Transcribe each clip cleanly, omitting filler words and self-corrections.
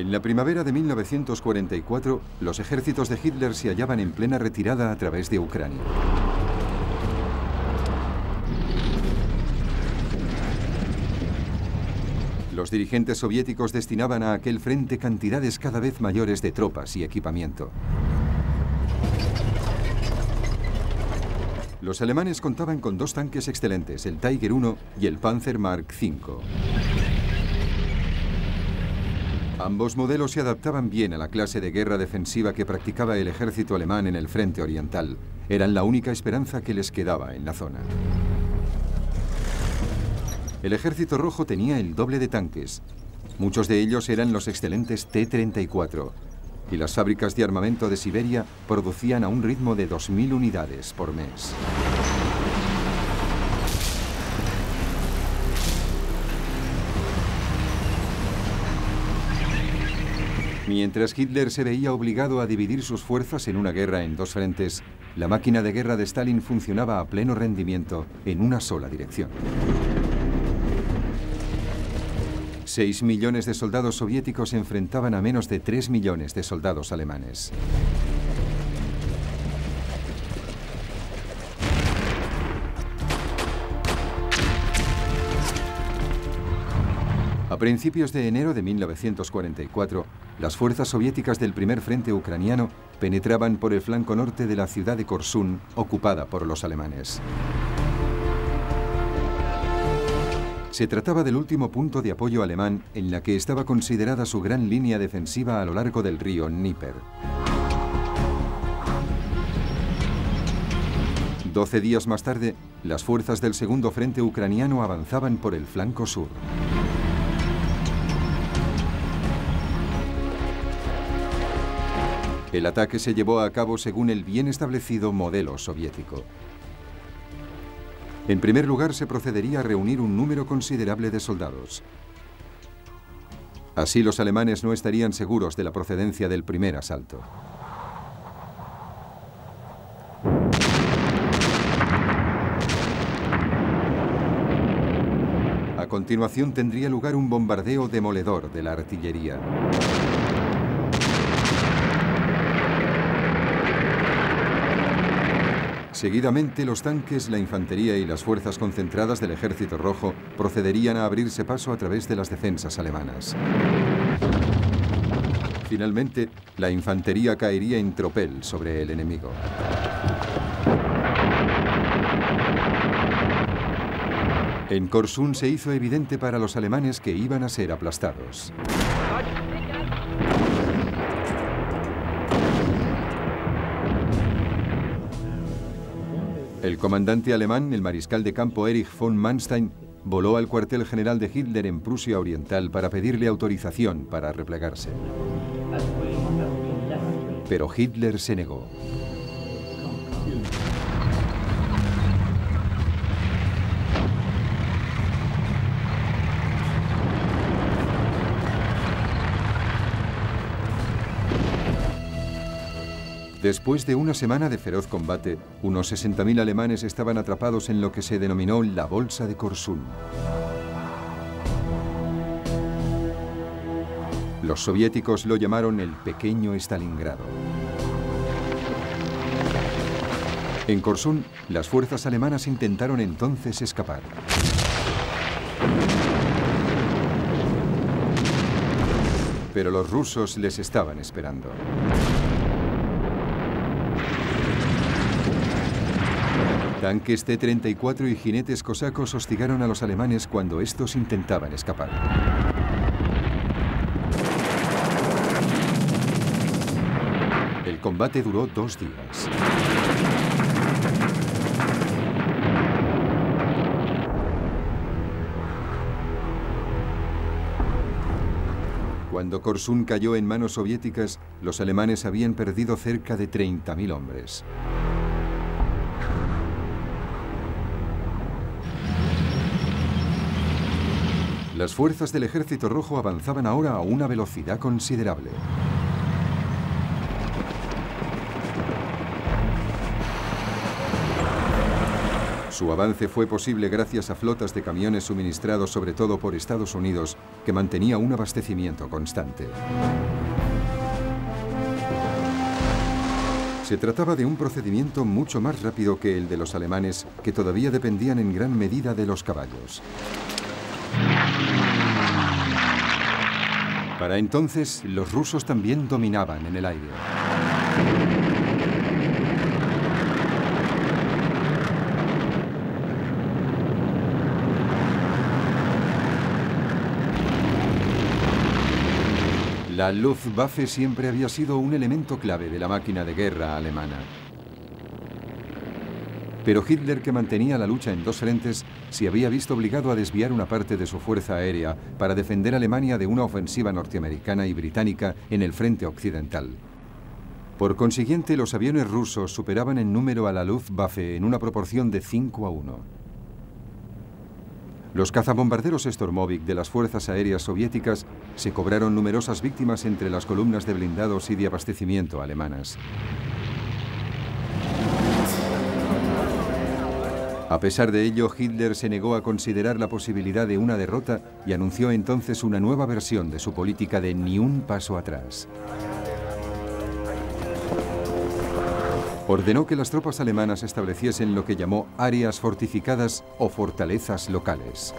En la primavera de 1944, los ejércitos de Hitler se hallaban en plena retirada a través de Ucrania. Los dirigentes soviéticos destinaban a aquel frente cantidades cada vez mayores de tropas y equipamiento. Los alemanes contaban con dos tanques excelentes, el Tiger I y el Panzer Mark V. Ambos modelos se adaptaban bien a la clase de guerra defensiva que practicaba el ejército alemán en el frente oriental. Eran la única esperanza que les quedaba en la zona. El Ejército Rojo tenía el doble de tanques. Muchos de ellos eran los excelentes T-34. Y las fábricas de armamento de Siberia producían a un ritmo de 2000 unidades por mes. Mientras Hitler se veía obligado a dividir sus fuerzas en una guerra en dos frentes, la máquina de guerra de Stalin funcionaba a pleno rendimiento en una sola dirección. 6 millones de soldados soviéticos se enfrentaban a menos de 3 millones de soldados alemanes. A principios de enero de 1944, las fuerzas soviéticas del primer frente ucraniano penetraban por el flanco norte de la ciudad de Korsun, ocupada por los alemanes. Se trataba del último punto de apoyo alemán en la que estaba considerada su gran línea defensiva a lo largo del río Dnieper. 12 días más tarde, las fuerzas del segundo frente ucraniano avanzaban por el flanco sur. El ataque se llevó a cabo según el bien establecido modelo soviético. En primer lugar, se procedería a reunir un número considerable de soldados. Así los alemanes no estarían seguros de la procedencia del primer asalto. A continuación tendría lugar un bombardeo demoledor de la artillería. Seguidamente, los tanques, la infantería y las fuerzas concentradas del Ejército Rojo procederían a abrirse paso a través de las defensas alemanas. Finalmente, la infantería caería en tropel sobre el enemigo. En Korsun se hizo evidente para los alemanes que iban a ser aplastados. El comandante alemán, el mariscal de campo Erich von Manstein, voló al cuartel general de Hitler en Prusia Oriental para pedirle autorización para replegarse. Pero Hitler se negó. Después de una semana de feroz combate, unos 60.000 alemanes estaban atrapados en lo que se denominó la Bolsa de Korsun. Los soviéticos lo llamaron el pequeño Stalingrado. En Korsun, las fuerzas alemanas intentaron entonces escapar. Pero los rusos les estaban esperando. Tanques T-34 y jinetes cosacos hostigaron a los alemanes cuando estos intentaban escapar. El combate duró 2 días. Cuando Korsun cayó en manos soviéticas, los alemanes habían perdido cerca de 30.000 hombres. Las fuerzas del Ejército Rojo avanzaban ahora a una velocidad considerable. Su avance fue posible gracias a flotas de camiones suministrados sobre todo por Estados Unidos, que mantenía un abastecimiento constante. Se trataba de un procedimiento mucho más rápido que el de los alemanes, que todavía dependían en gran medida de los caballos. Para entonces, los rusos también dominaban en el aire. La Luftwaffe siempre había sido un elemento clave de la máquina de guerra alemana. Pero Hitler, que mantenía la lucha en dos frentes, se había visto obligado a desviar una parte de su fuerza aérea para defender a Alemania de una ofensiva norteamericana y británica en el frente occidental. Por consiguiente, los aviones rusos superaban en número a la Luftwaffe en una proporción de 5-1. Los cazabombarderos Stormovik de las fuerzas aéreas soviéticas se cobraron numerosas víctimas entre las columnas de blindados y de abastecimiento alemanas. A pesar de ello, Hitler se negó a considerar la posibilidad de una derrota y anunció entonces una nueva versión de su política de ni un paso atrás. Ordenó que las tropas alemanas estableciesen lo que llamó áreas fortificadas o fortalezas locales.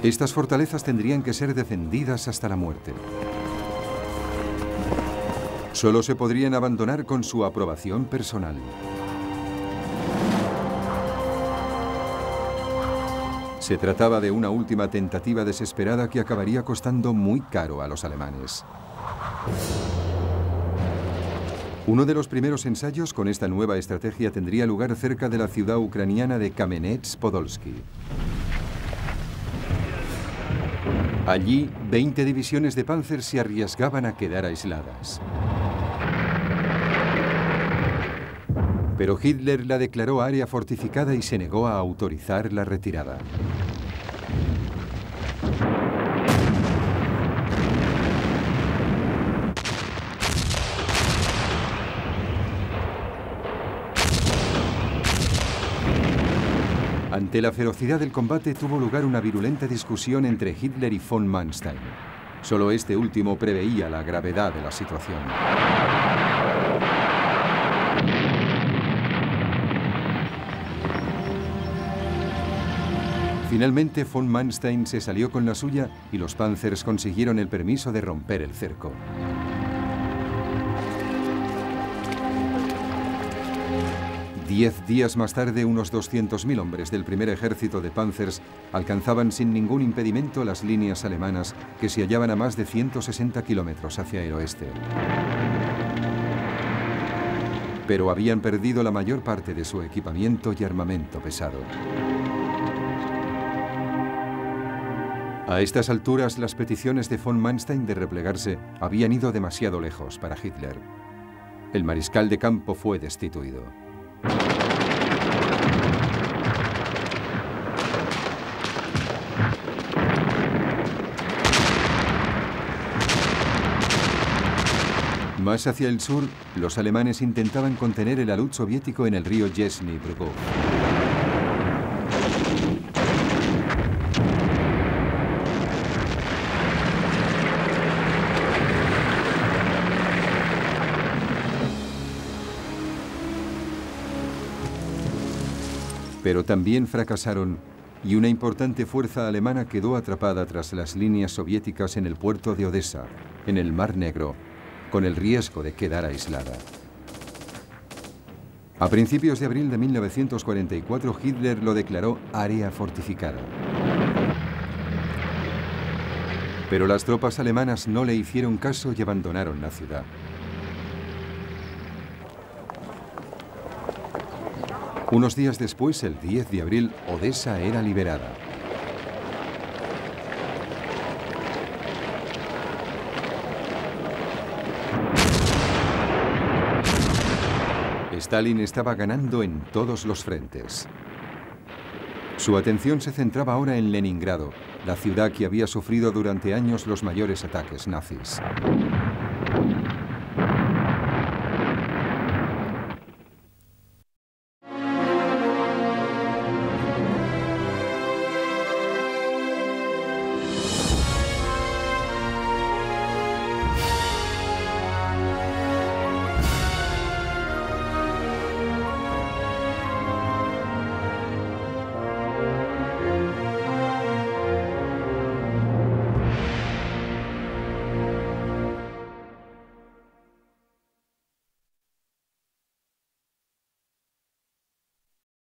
Estas fortalezas tendrían que ser defendidas hasta la muerte. Solo se podrían abandonar con su aprobación personal. Se trataba de una última tentativa desesperada que acabaría costando muy caro a los alemanes. Uno de los primeros ensayos con esta nueva estrategia tendría lugar cerca de la ciudad ucraniana de Kamenets-Podolsky. Allí, 20 divisiones de Panzer se arriesgaban a quedar aisladas. Pero Hitler la declaró área fortificada y se negó a autorizar la retirada. Ante la ferocidad del combate tuvo lugar una virulenta discusión entre Hitler y von Manstein. Solo este último preveía la gravedad de la situación. Finalmente, von Manstein se salió con la suya y los Panzers consiguieron el permiso de romper el cerco. Diez días más tarde, unos 200.000 hombres del primer ejército de Panzers alcanzaban sin ningún impedimento las líneas alemanas que se hallaban a más de 160 kilómetros hacia el oeste. Pero habían perdido la mayor parte de su equipamiento y armamento pesado. A estas alturas, las peticiones de von Manstein de replegarse habían ido demasiado lejos para Hitler. El mariscal de campo fue destituido. Más hacia el sur, los alemanes intentaban contener el alud soviético en el río Yezhny Prokop. Pero también fracasaron y una importante fuerza alemana quedó atrapada tras las líneas soviéticas en el puerto de Odessa, en el Mar Negro, con el riesgo de quedar aislada. A principios de abril de 1944, Hitler lo declaró área fortificada. Pero las tropas alemanas no le hicieron caso y abandonaron la ciudad. Unos días después, el 10 de abril, Odessa era liberada. Stalin estaba ganando en todos los frentes. Su atención se centraba ahora en Leningrado, la ciudad que había sufrido durante años los mayores ataques nazis.